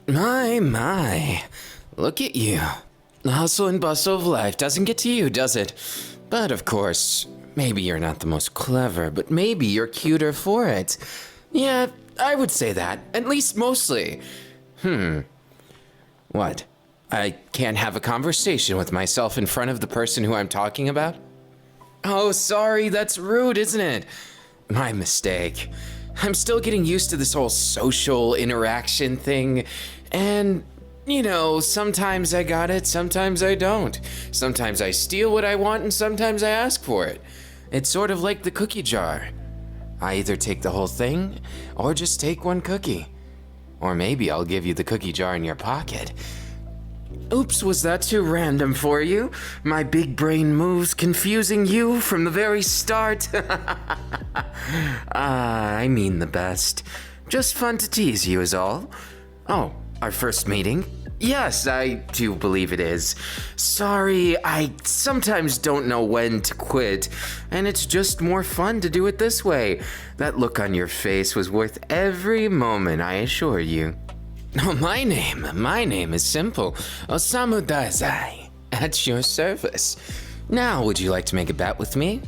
My. Look at you. The hustle and bustle of life doesn't get to you, does it? But of course, maybe you're not the most clever, but maybe you're cuter for it. Yeah, I would say that, at least mostly. What? I can't have a conversation with myself in front of the person who I'm talking about? Oh, sorry, that's rude, isn't it? My mistake. I'm still getting used to this whole social interaction thing, and, sometimes I got it, sometimes I don't. Sometimes I steal what I want, and sometimes I ask for it. It's sort of like the cookie jar. I either take the whole thing, or just take one cookie. Or maybe I'll give you the cookie jar in your pocket. Oops, was that too random for you? My big brain moves confusing you from the very start? I mean the best. Just fun to tease you is all. Oh, our first meeting? Yes, I do believe it is. Sorry, I sometimes don't know when to quit, and it's just more fun to do it this way. That look on your face was worth every moment, I assure you. Oh, my name is simple. Osamu Dazai. At your service. Now, would you like to make a bet with me?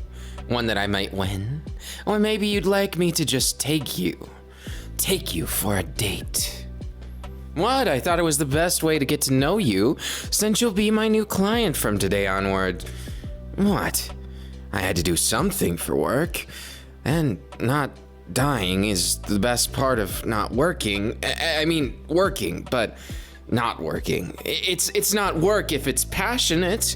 One that I might win? Or maybe you'd like me to just take you for a date. What? I thought it was the best way to get to know you, since you'll be my new client from today onward. What? I had to do something for work, and not dying is the best part of not working. I mean, working, but not working. It's not work if it's passionate.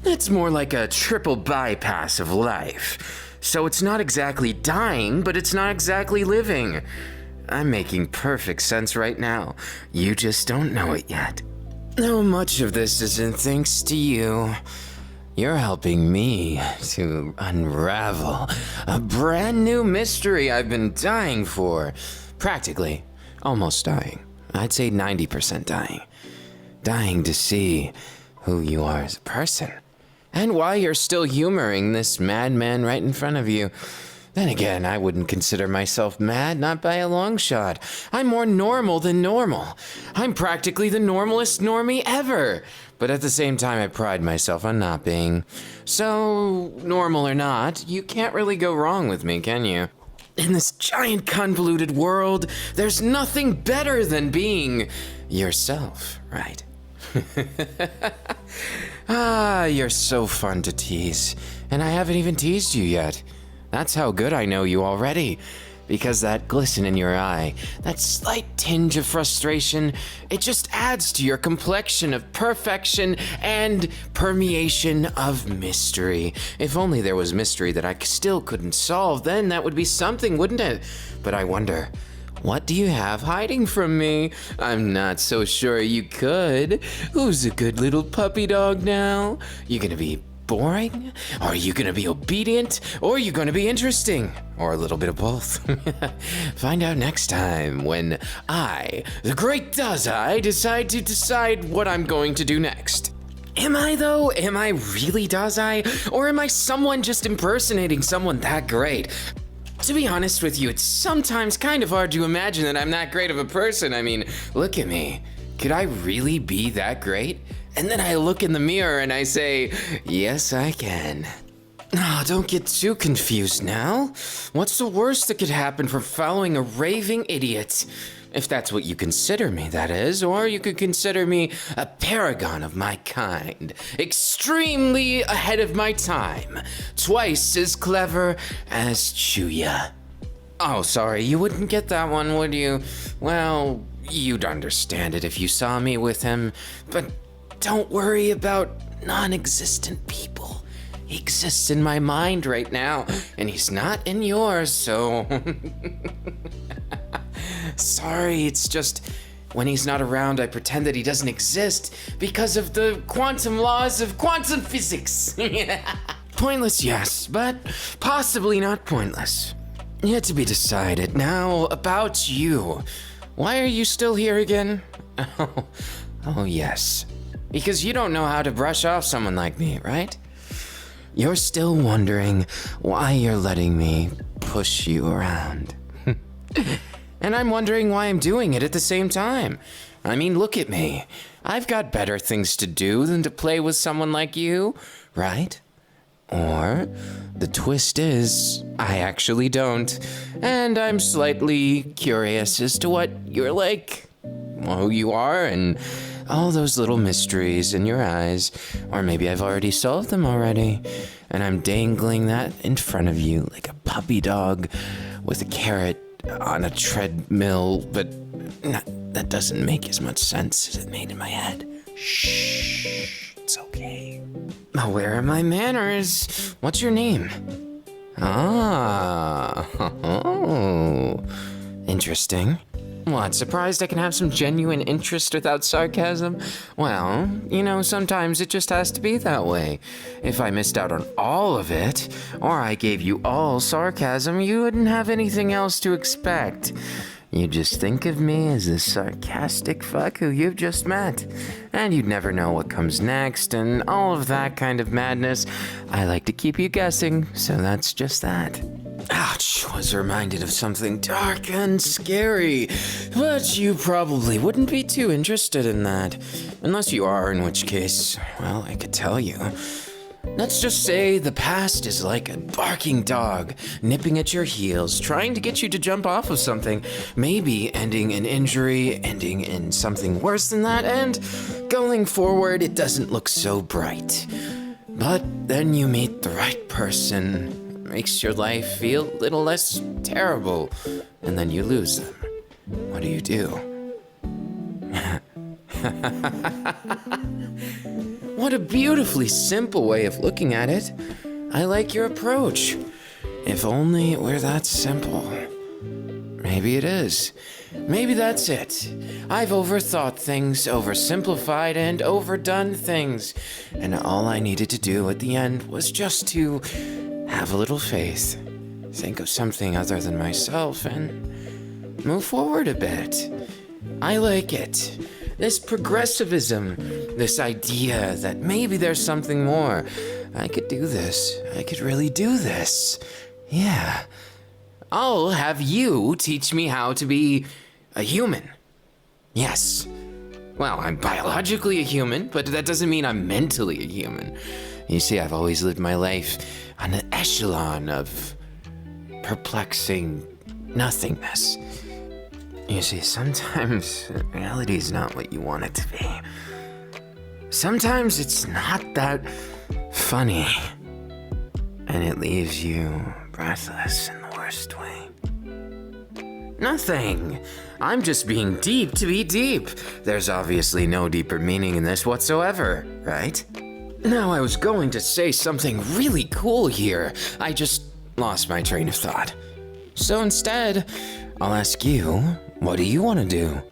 It's more like a triple bypass of life. So it's not exactly dying, but it's not exactly living. I'm making perfect sense right now. You just don't know it yet. No, much of this isn't thanks to you. You're helping me to unravel a brand new mystery I've been dying for. Practically, almost dying. I'd say 90% dying. Dying to see who you are as a person. And why you're still humoring this madman right in front of you. Then again, I wouldn't consider myself mad, not by a long shot. I'm more normal than normal. I'm practically the normalest normie ever. But at the same time, I pride myself on not being. So, normal or not, you can't really go wrong with me, can you? In this giant convoluted world, there's nothing better than being yourself, right? You're so fun to tease. And I haven't even teased you yet. That's how good I know you already. Because that glisten in your eye, that slight tinge of frustration, it just adds to your complexion of perfection and permeation of mystery. If only there was mystery that I still couldn't solve, then that would be something, wouldn't it? But I wonder, what do you have hiding from me? I'm not so sure you could. Who's a good little puppy dog now? You gonna be boring? Are you gonna be obedient? Or are you gonna be interesting? Or a little bit of both? Find out next time when I, the great Dazai, decide what I'm going to do next. Am I though? Am I really Dazai? Or am I someone just impersonating someone that great? To be honest with you, it's sometimes kind of hard to imagine that I'm that great of a person. I mean, look at me. Could I really be that great? And then I look in the mirror and I say, yes, I can. Oh, don't get too confused now. What's the worst that could happen from following a raving idiot? If that's what you consider me, that is. Or you could consider me a paragon of my kind. Extremely ahead of my time. Twice as clever as Chuya. Oh, sorry, you wouldn't get that one, would you? Well, you'd understand it if you saw me with him. But don't worry about non-existent people. He exists in my mind right now, and he's not in yours, so... Sorry, it's just when he's not around, I pretend that he doesn't exist because of the quantum laws of quantum physics. Pointless, yes, but possibly not pointless. Yet to be decided. Now, about you. Why are you still here again? Oh, yes. Because you don't know how to brush off someone like me, right? You're still wondering why you're letting me push you around. And I'm wondering why I'm doing it at the same time. I mean, look at me. I've got better things to do than to play with someone like you, right? Or the twist is, I actually don't. And I'm slightly curious as to what you're like, who you are, and all those little mysteries in your eyes. Or maybe I've already solved them already, and I'm dangling that in front of you like a puppy dog with a carrot on a treadmill, but that doesn't make as much sense as it made in my head. Shh, it's okay. Oh, where are my manners? What's your name? Ah, oh, interesting. What, surprised I can have some genuine interest without sarcasm? Well, you know, sometimes it just has to be that way. If I missed out on all of it, or I gave you all sarcasm, you wouldn't have anything else to expect. You just think of me as this sarcastic fuck who you've just met, and you'd never know what comes next, and all of that kind of madness. I like to keep you guessing, so that's just that. Ouch, was reminded of something dark and scary, but you probably wouldn't be too interested in that. Unless you are, in which case, well, I could tell you. Let's just say the past is like a barking dog, nipping at your heels, trying to get you to jump off of something, maybe ending in injury, ending in something worse than that, and going forward, it doesn't look so bright. But then you meet the right person, makes your life feel a little less terrible, and then you lose them. What do? What a beautifully simple way of looking at it. I like your approach. If only it were that simple. Maybe it is. Maybe that's it. I've overthought things, oversimplified and overdone things, and all I needed to do at the end was just to have a little faith, think of something other than myself, and move forward a bit. I like it. This progressivism, this idea that maybe there's something more. I could do this. I could really do this. Yeah. I'll have you teach me how to be a human. Yes. Well, I'm biologically a human, but that doesn't mean I'm mentally a human. You see, I've always lived my life on an echelon of perplexing nothingness. You see, sometimes reality is not what you want it to be. Sometimes it's not that funny, and it leaves you breathless in the worst way. Nothing. I'm just being deep to be deep. There's obviously no deeper meaning in this whatsoever, right? Now, I was going to say something really cool here. I just lost my train of thought. So instead, I'll ask you, what do you want to do?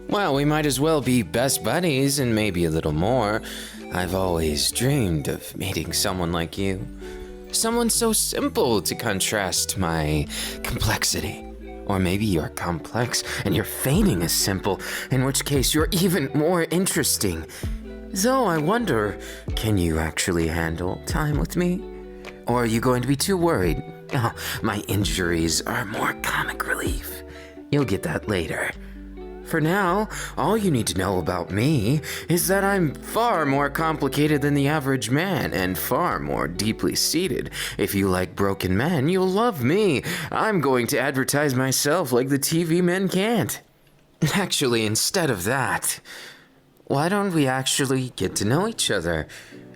Well, we might as well be best buddies and maybe a little more. I've always dreamed of meeting someone like you. Someone so simple to contrast my complexity. Or maybe you're complex and you're feigning as simple, in which case you're even more interesting. Though I wonder, can you actually handle time with me? Or are you going to be too worried? Oh, my injuries are more comic relief. You'll get that later. For now, all you need to know about me is that I'm far more complicated than the average man and far more deeply seated. If you like broken men, you'll love me. I'm going to advertise myself like the TV men can't. Actually, instead of that, why don't we actually get to know each other?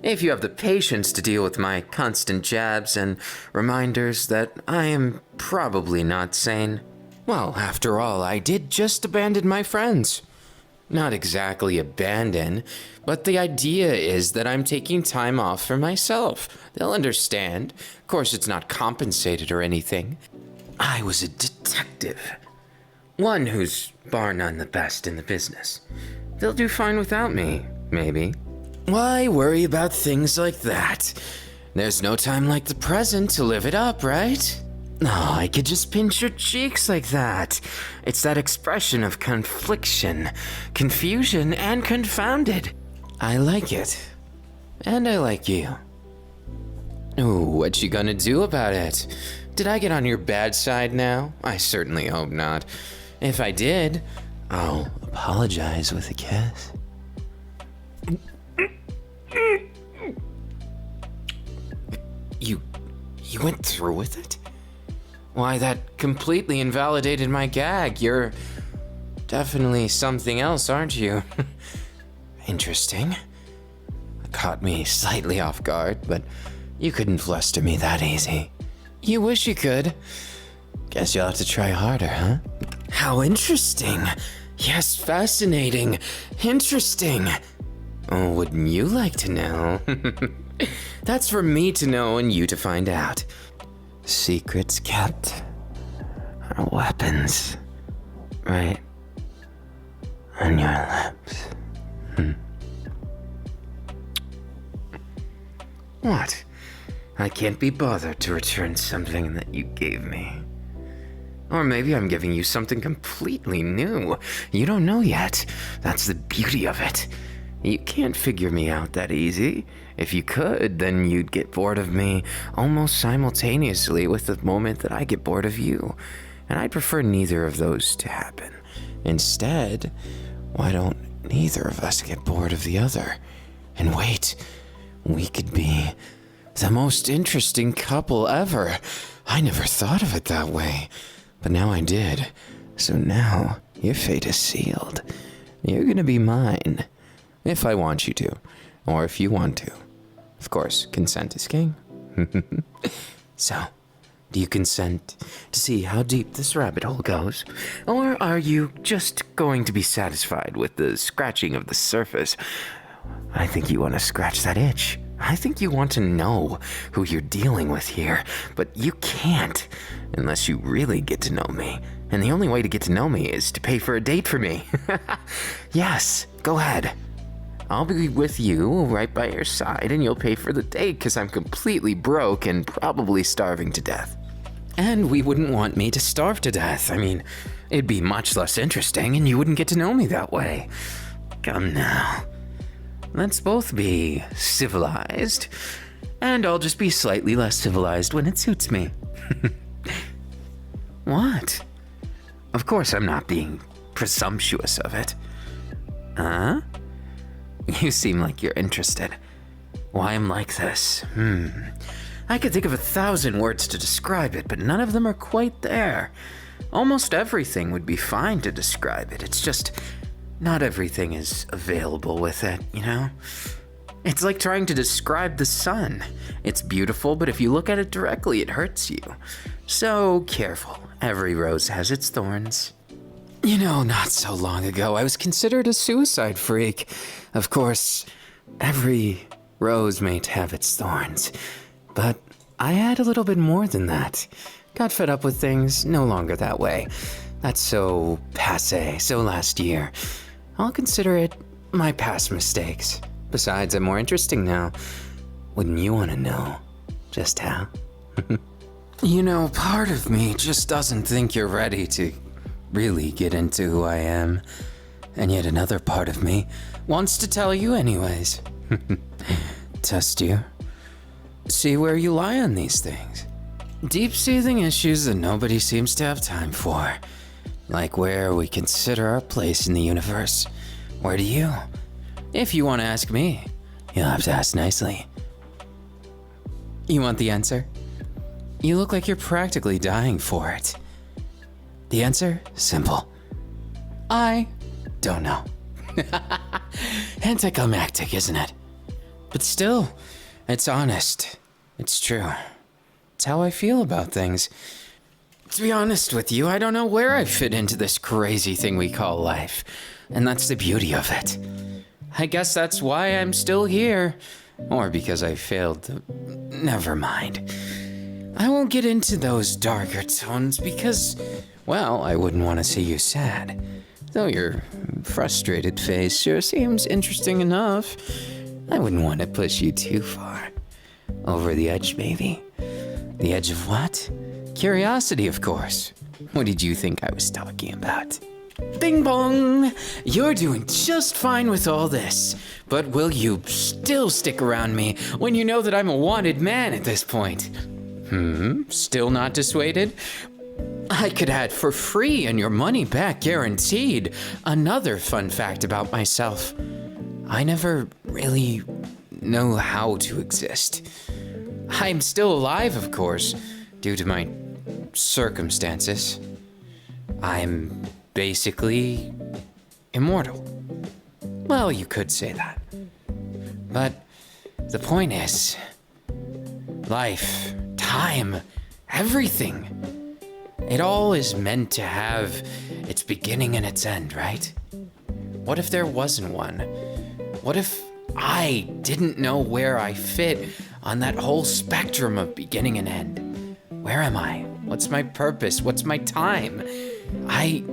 If you have the patience to deal with my constant jabs and reminders that I am probably not sane. Well, after all, I did just abandon my friends. Not exactly abandon, but the idea is that I'm taking time off for myself. They'll understand. Of course, it's not compensated or anything. I was a detective. One who's bar none the best in the business. They'll do fine without me, maybe. Why worry about things like that? There's no time like the present to live it up, right? Oh, I could just pinch your cheeks like that. It's that expression of confliction, confusion, and confounded. I like it. And I like you. Ooh, what you gonna do about it? Did I get on your bad side now? I certainly hope not. If I did, I'll apologize with a kiss. You went through with it? Why, that completely invalidated my gag. You're definitely something else, aren't you? Interesting. It caught me slightly off guard, but you couldn't fluster me that easy. You wish you could. Guess you'll have to try harder, huh? How interesting. Yes, fascinating. Interesting. Oh, wouldn't you like to know? That's for me to know and you to find out. Secrets kept are weapons, right on your lips. What? I can't be bothered to return something that you gave me. Or maybe I'm giving you something completely new. You don't know yet. That's the beauty of it. You can't figure me out that easy. If you could, then you'd get bored of me almost simultaneously with the moment that I get bored of you. And I'd prefer neither of those to happen. Instead, why don't neither of us get bored of the other? And wait, we could be the most interesting couple ever. I never thought of it that way, but now I did. So now, your fate is sealed. You're gonna be mine. If I want you to, or if you want to. Of course, consent is king. So, do you consent to see how deep this rabbit hole goes? Or are you just going to be satisfied with the scratching of the surface? I think you want to scratch that itch. I think you want to know who you're dealing with here, but you can't unless you really get to know me. And the only way to get to know me is to pay for a date for me. Yes, go ahead. I'll be with you right by your side and you'll pay for the date because I'm completely broke and probably starving to death. And we wouldn't want me to starve to death. I mean, it'd be much less interesting and you wouldn't get to know me that way. Come now. Let's both be civilized, and I'll just be slightly less civilized when it suits me. What? Of course I'm not being presumptuous of it. Huh? You seem like you're interested. Why I'm like this? I could think of 1,000 words to describe it, but none of them are quite there. Almost everything would be fine to describe it. It's just not everything is available with it, you know? It's like trying to describe the sun. It's beautiful, but if you look at it directly, it hurts you. So careful. Every rose has its thorns. You know, not so long ago, I was considered a suicide freak. Of course, every rose may have its thorns. But I had a little bit more than that. Got fed up with things, no longer that way. That's so passé, so last year. I'll consider it my past mistakes. Besides, I'm more interesting now. Wouldn't you want to know just how? You know, part of me just doesn't think you're ready to really get into who I am. And yet another part of me wants to tell you anyways. Test you. See where you lie on these things. Deep-seething issues that nobody seems to have time for. Like where we consider our place in the universe. Where do you? If you want to ask me, you'll have to ask nicely. You want the answer? You look like you're practically dying for it. The answer? Simple. I don't know. Anticlimactic, isn't it? But still, it's honest. It's true. It's how I feel about things. To be honest with you, I don't know where I fit into this crazy thing we call life. And that's the beauty of it. I guess that's why I'm still here. Or because I failed to... Never mind. I won't get into those darker tones because, well, I wouldn't want to see you sad. Though your frustrated face sure seems interesting enough. I wouldn't want to push you too far. Over the edge, maybe. The edge of what? Curiosity, of course. What did you think I was talking about? Bing bong! You're doing just fine with all this. But will you still stick around me when you know that I'm a wanted man at this point? Still not dissuaded? I could add for free and your money back guaranteed. Another fun fact about myself. I never really know how to exist. I'm still alive, of course, due to my circumstances. I'm basically immortal. Well, you could say that. But the point is, life, time, everything, it all is meant to have its beginning and its end, right? What if there wasn't one? What if I didn't know where I fit on that whole spectrum of beginning and end? Where am I? What's my purpose? What's my time? I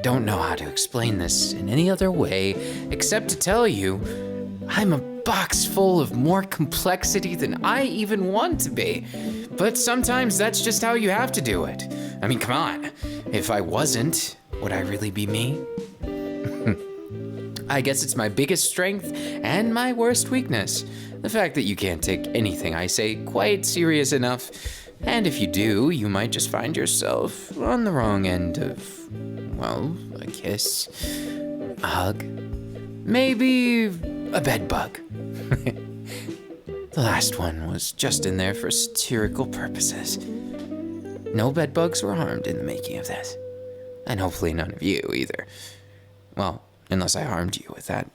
don't know how to explain this in any other way except to tell you I'm a box full of more complexity than I even want to be. But sometimes that's just how you have to do it. I mean, come on. If I wasn't, would I really be me? I guess it's my biggest strength and my worst weakness. The fact that you can't take anything I say quite serious enough. And if you do, you might just find yourself on the wrong end of, well, a kiss, a hug, maybe a bed bug. The last one was just in there for satirical purposes. No bed bugs were harmed in the making of this. And hopefully none of you either. Well, unless I harmed you with that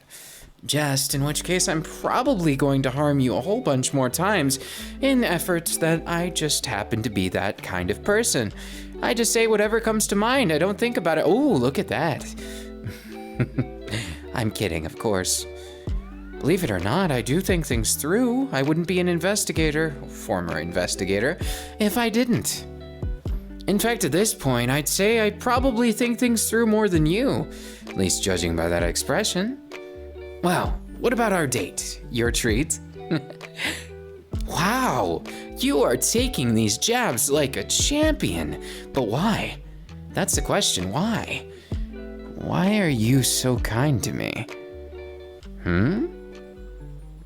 jest, in which case I'm probably going to harm you a whole bunch more times in efforts that I just happen to be that kind of person. I just say whatever comes to mind. I don't think about it. Oh, look at that. I'm kidding, of course. Believe it or not, I do think things through. I wouldn't be an investigator, former investigator, if I didn't. In fact, at this point, I'd say I probably think things through more than you, at least judging by that expression. Well, what about our date? Your treat? Wow, you are taking these jabs like a champion. But why? That's the question, why? Why are you so kind to me?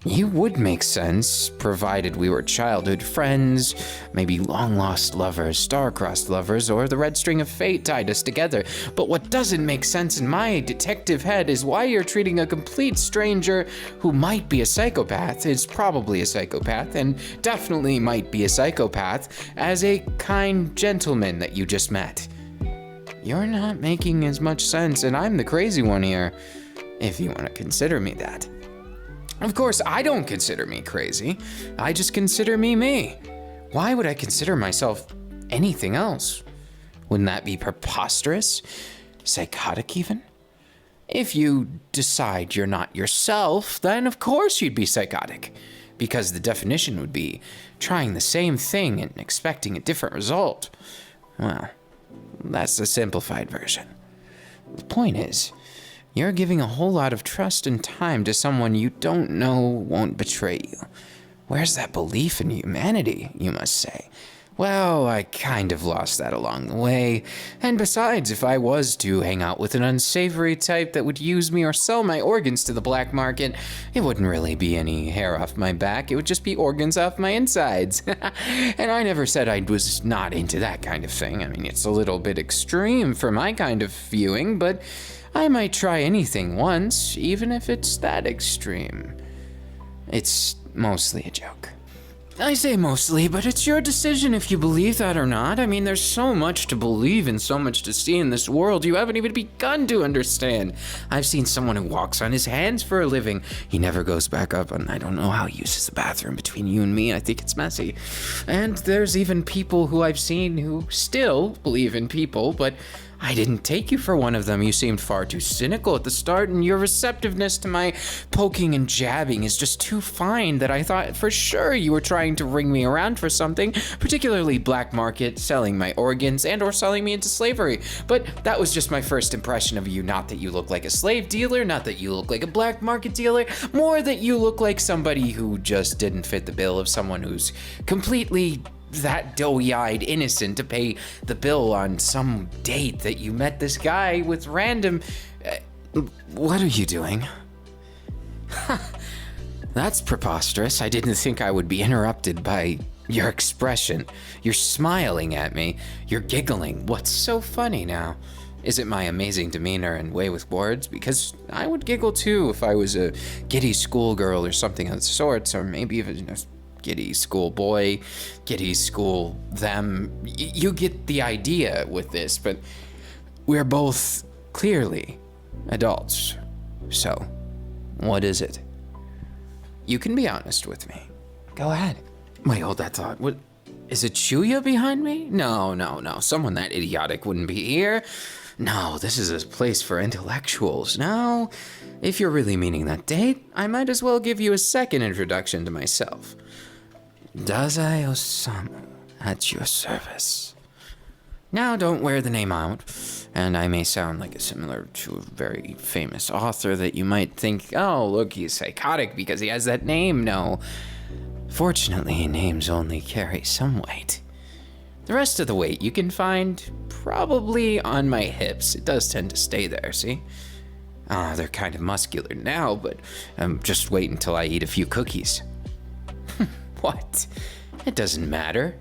You would make sense, provided we were childhood friends, maybe long-lost lovers, star-crossed lovers, or the red string of fate tied us together. But what doesn't make sense in my detective head is why you're treating a complete stranger who might be a psychopath, is probably a psychopath, and definitely might be a psychopath, as a kind gentleman that you just met. You're not making as much sense, and I'm the crazy one here, if you want to consider me that. Of course, I don't consider me crazy. I just consider me me. Why would I consider myself anything else? Wouldn't that be preposterous? Psychotic even? If you decide you're not yourself, then of course you'd be psychotic. Because the definition would be trying the same thing and expecting a different result. Well, that's the simplified version. The point is, you're giving a whole lot of trust and time to someone you don't know won't betray you. Where's that belief in humanity, you must say? Well, I kind of lost that along the way. And besides, if I was to hang out with an unsavory type that would use me or sell my organs to the black market, it wouldn't really be any hair off my back. It would just be organs off my insides. And I never said I was not into that kind of thing. I mean, it's a little bit extreme for my kind of viewing, but I might try anything once, even if it's that extreme. It's mostly a joke. I say mostly, but it's your decision if you believe that or not. I mean, there's so much to believe and so much to see in this world you haven't even begun to understand. I've seen someone who walks on his hands for a living. He never goes back up, and I don't know how he uses the bathroom. Between you and me, I think it's messy. And there's even people who I've seen who still believe in people, but I didn't take you for one of them. You seemed far too cynical at the start, and your receptiveness to my poking and jabbing is just too fine that I thought for sure you were trying to ring me around for something, particularly black market, selling my organs, and or selling me into slavery. But that was just my first impression of you. Not that you look like a slave dealer, not that you look like a black market dealer, more that you look like somebody who just didn't fit the bill of someone who's completely that doughy-eyed innocent to pay the bill on some date that you met this guy with random... what are you doing? That's preposterous. I didn't think I would be interrupted by Your expression. You're smiling at me. You're giggling. What's so funny now? Is it my amazing demeanor and way with words? Because I would giggle too if I was a giddy schoolgirl or something of the sorts, or maybe even a giddy schoolboy, giddy school them. You get the idea with this, but we're both clearly adults. So, what is it? You can be honest with me. Go ahead. Wait, hold that thought. What? Is it Chuya behind me? No. Someone that idiotic wouldn't be here. No, this is a place for intellectuals. Now, if you're really meaning that date, I might as well give you a second introduction to myself. Dazai Osamu, at your service. Now, don't wear the name out, and I may sound like similar to a very famous author that you might think, oh, look, he's psychotic because he has that name. No. Fortunately, names only carry some weight. The rest of the weight you can find probably on my hips. It does tend to stay there, see? They're kind of muscular now, but just wait until I eat a few cookies. What? It doesn't matter.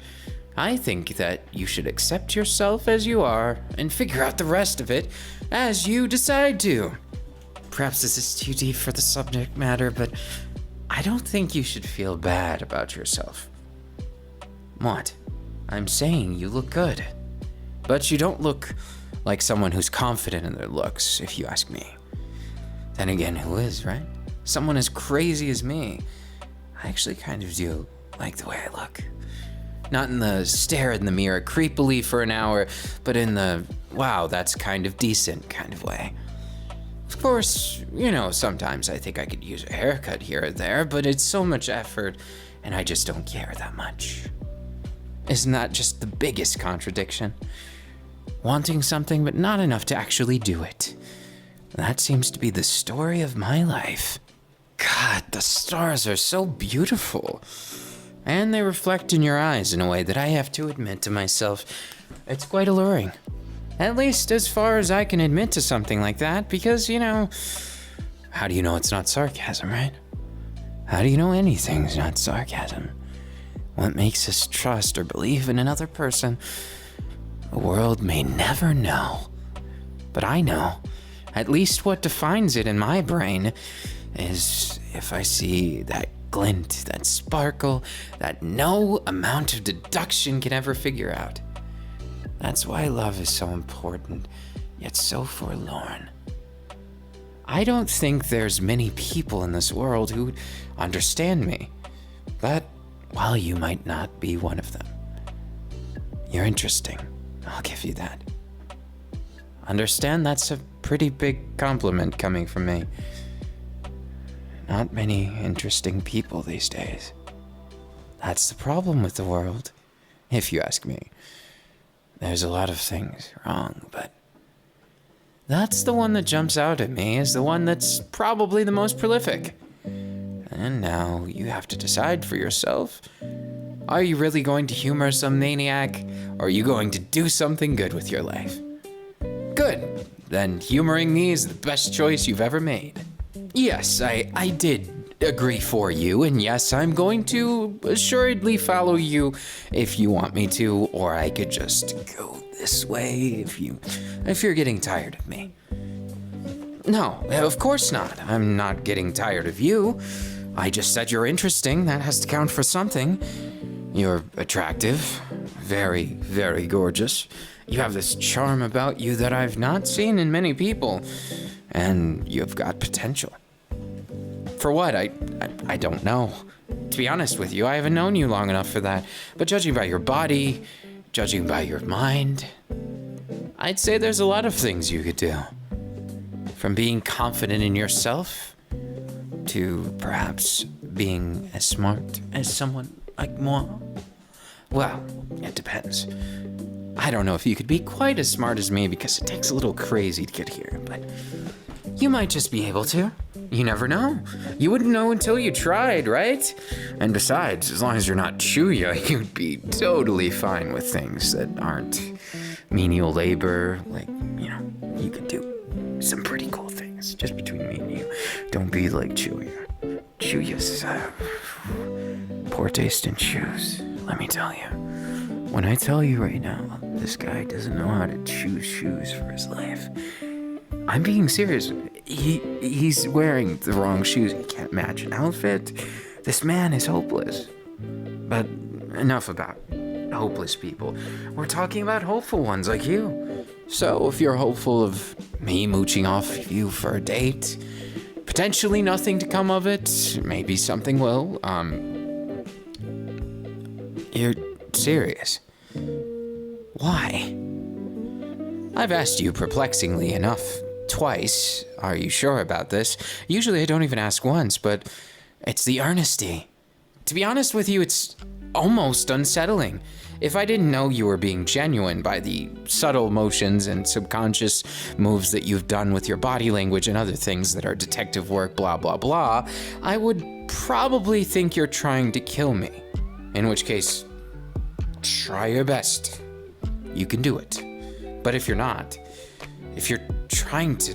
I think that you should accept yourself as you are and figure out the rest of it as you decide to. Perhaps this is too deep for the subject matter, but I don't think you should feel bad about yourself. What? I'm saying you look good, but you don't look like someone who's confident in their looks, if you ask me. Then again, who is, right? Someone as crazy as me. I actually kind of do like the way I look. Not in the stare in the mirror creepily for an hour, but in the, wow, that's kind of decent kind of way. Of course, sometimes I think I could use a haircut here or there, but it's so much effort, and I just don't care that much. Isn't that just the biggest contradiction? Wanting something, but not enough to actually do it. That seems to be the story of my life. God, the stars are so beautiful. And they reflect in your eyes in a way that I have to admit to myself, it's quite alluring. At least as far as I can admit to something like that, because, how do you know it's not sarcasm, right? How do you know anything's not sarcasm? What makes us trust or believe in another person, the world may never know. But I know, at least what defines it in my brain is if I see that glint, that sparkle, that no amount of deduction can ever figure out. That's why love is so important, yet so forlorn. I don't think there's many people in this world who understand me, but while you might not be one of them, you're interesting. I'll give you that. Understand that's a pretty big compliment coming from me. Not many interesting people these days. That's the problem with the world, if you ask me. There's a lot of things wrong, but that's the one that jumps out at me as the one that's probably the most prolific. And now you have to decide for yourself. Are you really going to humor some maniac, or are you going to do something good with your life? Good. Then humoring me is the best choice you've ever made. Yes, I did agree for you, and yes, I'm going to assuredly follow you if you want me to, or I could just go this way if you're getting tired of me. No, of course not. I'm not getting tired of you. I just said you're interesting. That has to count for something. You're attractive. Very, very gorgeous. You have this charm about you that I've not seen in many people. And you've got potential. For what? I don't know. To be honest with you, I haven't known you long enough for that. But judging by your body, judging by your mind, I'd say there's a lot of things you could do. From being confident in yourself to perhaps being as smart as someone like moi. Well, it depends. I don't know if you could be quite as smart as me because it takes a little crazy to get here, but you might just be able to. You never know. You wouldn't know until you tried, right? And besides, as long as you're not Chuya, you'd be totally fine with things that aren't menial labor. Like, you could do some pretty cool things just between me and you. Don't be like Chuya. Chuya's poor taste in shoes. let me tell you. When I tell you right now, this guy doesn't know how to choose shoes for his life. I'm being serious. He's wearing the wrong shoes. He can't match an outfit. This man is hopeless. But enough about hopeless people. We're talking about hopeful ones like you. So if you're hopeful of me mooching off you for a date, potentially nothing to come of it, maybe something will, you're serious. Why? I've asked you perplexingly enough twice. Are you sure about this? Usually I don't even ask once, but it's the earnesty. To be honest with you, it's almost unsettling. If I didn't know you were being genuine by the subtle motions and subconscious moves that you've done with your body language and other things that are detective work, blah, blah, blah, I would probably think you're trying to kill me. In which case, try your best. You can do it. But if you're not, if you're trying to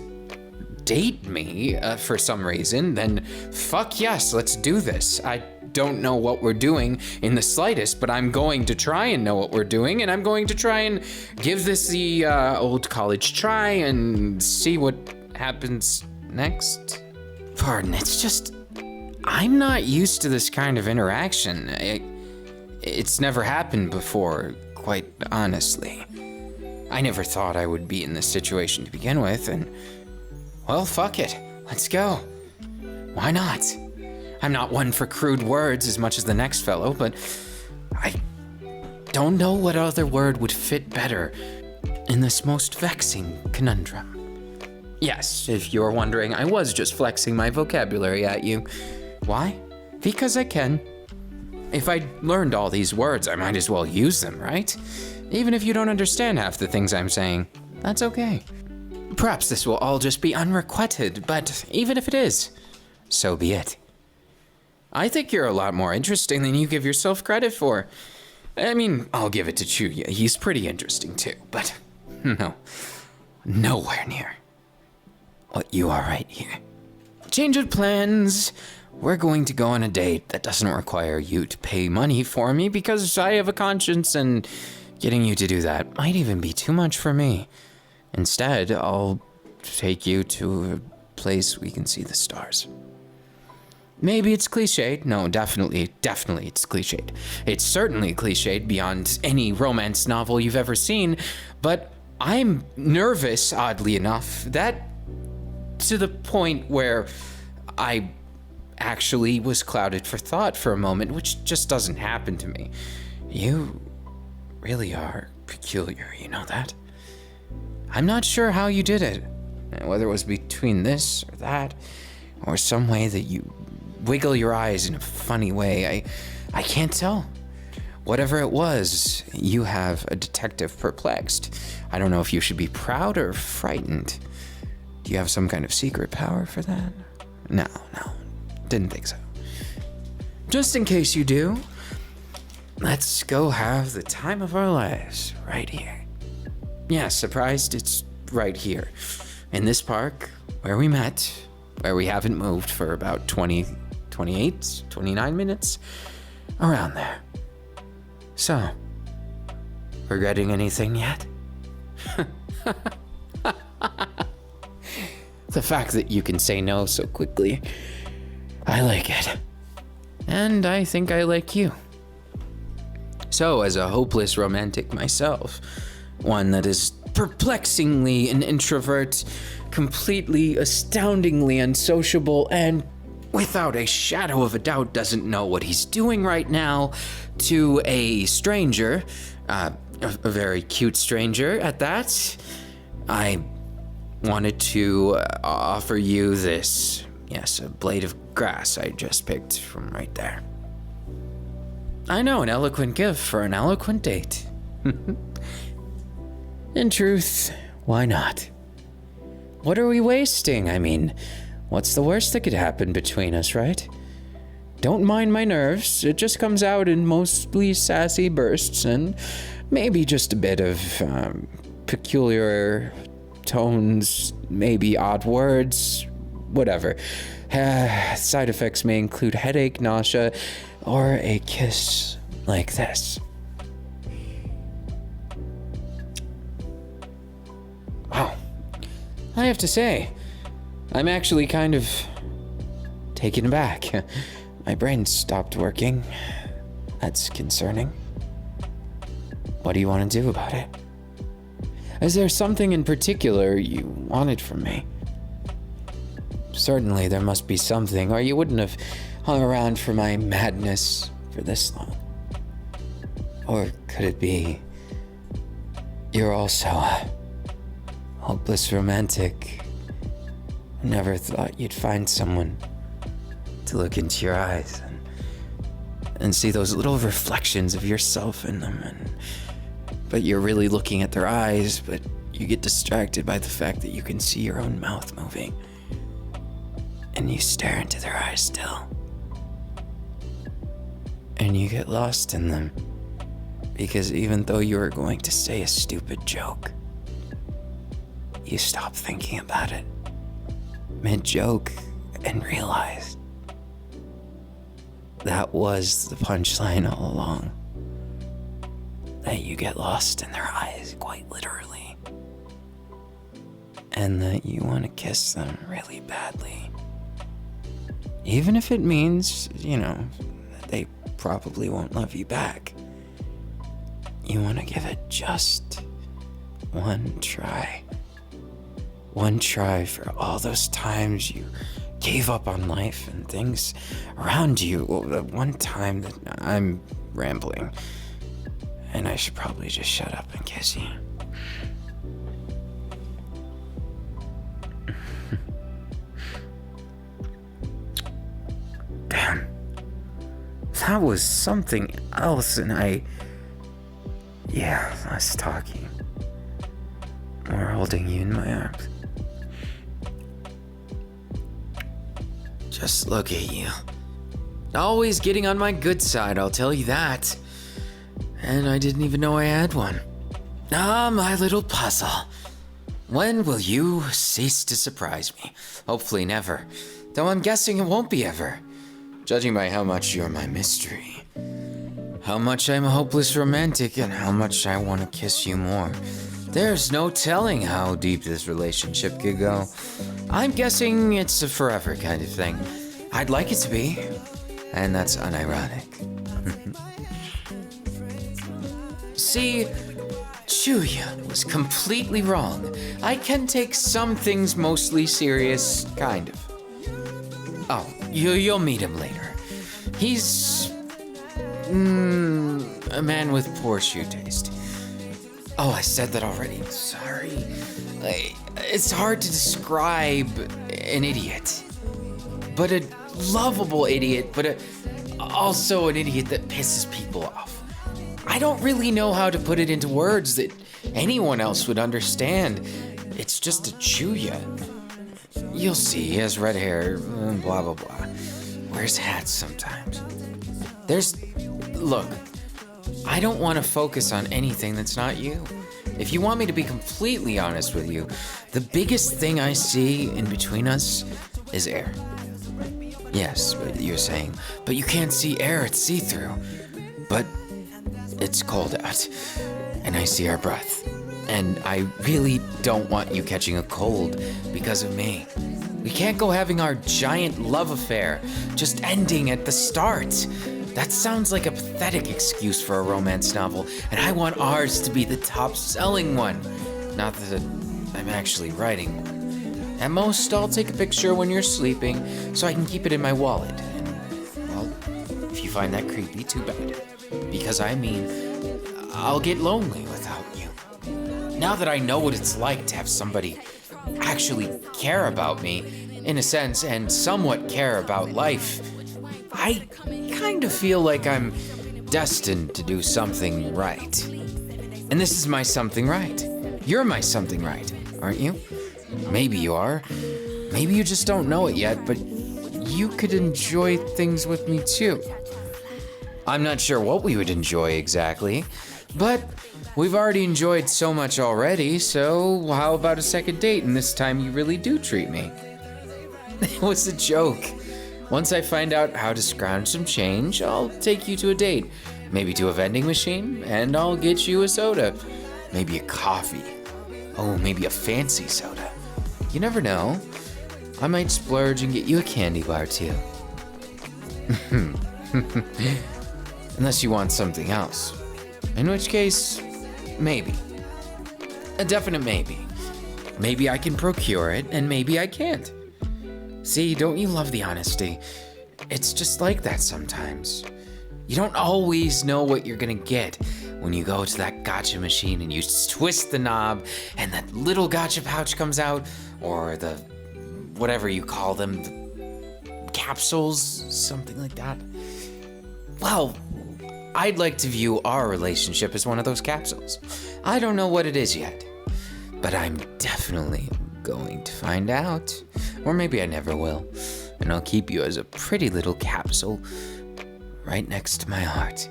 date me for some reason, then fuck yes, let's do this. I don't know what we're doing in the slightest, but I'm going to try and know what we're doing, and I'm going to try and give this the old college try and see what happens next. Pardon, it's just, I'm not used to this kind of interaction. It's never happened before, quite honestly. I never thought I would be in this situation to begin with, and, well, fuck it. Let's go. Why not? I'm not one for crude words as much as the next fellow, but I don't know what other word would fit better in this most vexing conundrum. Yes, if you're wondering, I was just flexing my vocabulary at you. Why? Because I can. If I learned all these words, I might as well use them, right? Even if you don't understand half the things I'm saying, that's okay. Perhaps this will all just be unrequited, but even if it is, so be it. I think you're a lot more interesting than you give yourself credit for. I mean, I'll give it to Chuya. He's pretty interesting too, but no, nowhere near what you are right here. Change of plans. We're going to go on a date that doesn't require you to pay money for me because I have a conscience, and getting you to do that might even be too much for me. Instead, I'll take you to a place we can see the stars. Maybe it's cliched. No, definitely it's cliched. It's certainly cliched beyond any romance novel you've ever seen, but I'm nervous, oddly enough, that to the point where I actually was clouded for thought for a moment, which just doesn't happen to me. You really are peculiar, you know that? I'm not sure how you did it, whether it was between this or that, or some way that you wiggle your eyes in a funny way. I can't tell. Whatever it was, you have a detective perplexed. I don't know if you should be proud or frightened. Do you have some kind of secret power for that? No, didn't think so. Just in case you do, let's go have the time of our lives right here. Yeah, surprised it's right here. In this park, where we met, where we haven't moved for about 28, 29 minutes, around there. So, regretting anything yet? The fact that you can say no so quickly, I like it. And I think I like you. So, as a hopeless romantic myself, one that is perplexingly an introvert, completely, astoundingly unsociable, and without a shadow of a doubt doesn't know what he's doing right now, to a stranger, a very cute stranger at that, I wanted to offer you this. Yes, a blade of grass I just picked from right there. I know, an eloquent gift for an eloquent date. In truth, why not? What are we wasting? I mean, what's the worst that could happen between us, right? Don't mind my nerves. It just comes out in mostly sassy bursts and maybe just a bit of peculiar tones, maybe odd words, whatever. Side effects may include headache, nausea, or a kiss like this. Wow. I have to say, I'm actually kind of taken aback. My brain stopped working. That's concerning. What do you want to do about it? Is there something in particular you wanted from me? Certainly there must be something, or you wouldn't have hung around for my madness for this long. Or could it be you're also a hopeless romantic who never thought you'd find someone to look into your eyes and see those little reflections of yourself in them, but you're really looking at their eyes, but you get distracted by the fact that you can see your own mouth moving, and you stare into their eyes still, and you get lost in them, because even though you were going to say a stupid joke, you stop thinking about it mid-joke and realize that was the punchline all along. That you get lost in their eyes, quite literally. And that you want to kiss them really badly. Even if it means, that they probably won't love you back. You want to give it just one try. One try for all those times you gave up on life and things around you. Well, the one time that I'm rambling, and I should probably just shut up and kiss you. Damn. That was something else, and less talking. More holding you in my arms. Just look at you. Always getting on my good side, I'll tell you that. And I didn't even know I had one. Ah, my little puzzle. When will you cease to surprise me? Hopefully never. Though I'm guessing it won't be ever. Judging by how much you're my mystery. How much I'm a hopeless romantic and how much I want to kiss you more. There's no telling how deep this relationship could go. I'm guessing it's a forever kind of thing. I'd like it to be. And that's unironic. See, Chuya was completely wrong. I can take some things mostly serious, kind of. Oh, you'll meet him later. He's a man with poor shoe taste. Oh, I said that already. Sorry. It's hard to describe an idiot. But a lovable idiot, but also an idiot that pisses people off. I don't really know how to put it into words that anyone else would understand. It's just a Chuya. You'll see, he has red hair, blah, blah, blah. Wears hats sometimes. Look, I don't want to focus on anything that's not you. If you want me to be completely honest with you, the biggest thing I see in between us is air. Yes, but you're saying, but you can't see air, it's see-through. But it's cold out, and I see our breath. And I really don't want you catching a cold because of me. We can't go having our giant love affair just ending at the start. That sounds like a pathetic excuse for a romance novel, and I want ours to be the top-selling one. Not that I'm actually writing one. At most, I'll take a picture when you're sleeping so I can keep it in my wallet. And, well, if you find that creepy, too bad. Because I'll get lonely without you. Now that I know what it's like to have somebody actually care about me, in a sense, and somewhat care about life, I kind of feel like I'm destined to do something right. And this is my something right. You're my something right, aren't you? Maybe you are. Maybe you just don't know it yet, but you could enjoy things with me too. I'm not sure what we would enjoy exactly, but we've already enjoyed so much already, so how about a second date and this time you really do treat me? It was a joke. Once I find out how to scrounge some change, I'll take you to a date. maybe to a vending machine, and I'll get you a soda. Maybe a coffee. Oh, maybe a fancy soda. You never know. I might splurge and get you a candy bar too. Unless you want something else. In which case, maybe. A definite maybe. Maybe I can procure it, and maybe I can't. See, don't you love the honesty? It's just like that sometimes. You don't always know what you're gonna get when you go to that gacha machine and you twist the knob and that little gacha pouch comes out, or the whatever you call them, the capsules, something like that. Well, I'd like to view our relationship as one of those capsules. I don't know what it is yet, but I'm definitely going to find out. Or maybe I never will, and I'll keep you as a pretty little capsule right next to my heart.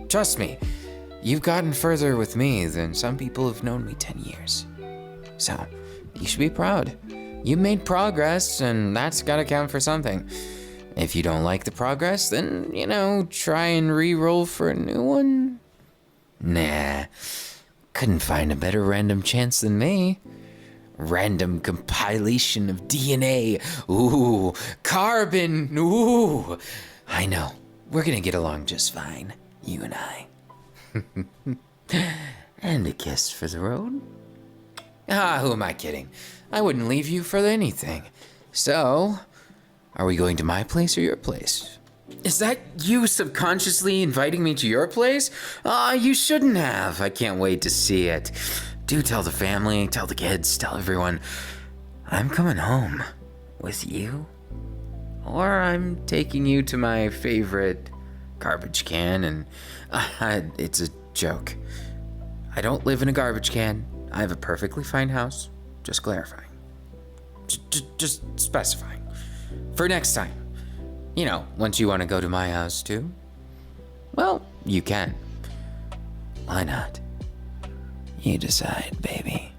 Trust me, you've gotten further with me than some people who've known me 10 years. So, you should be proud. You made progress, and that's gotta count for something. If you don't like the progress, then, try and re-roll for a new one. Nah, couldn't find a better random chance than me. Random compilation of DNA. Ooh, carbon. Ooh. I know. We're gonna get along just fine, you and I. And a kiss for the road. Who am I kidding? I wouldn't leave you for anything. So, are we going to my place or your place? Is that you subconsciously inviting me to your place? You shouldn't have. I can't wait to see it. Do tell the family, tell the kids, tell everyone. I'm coming home with you. Or I'm taking you to my favorite garbage can, and it's a joke. I don't live in a garbage can. I have a perfectly fine house. Just clarifying. Just specifying. For next time. Once you want to go to my house too. Well, you can. Why not? You decide, baby.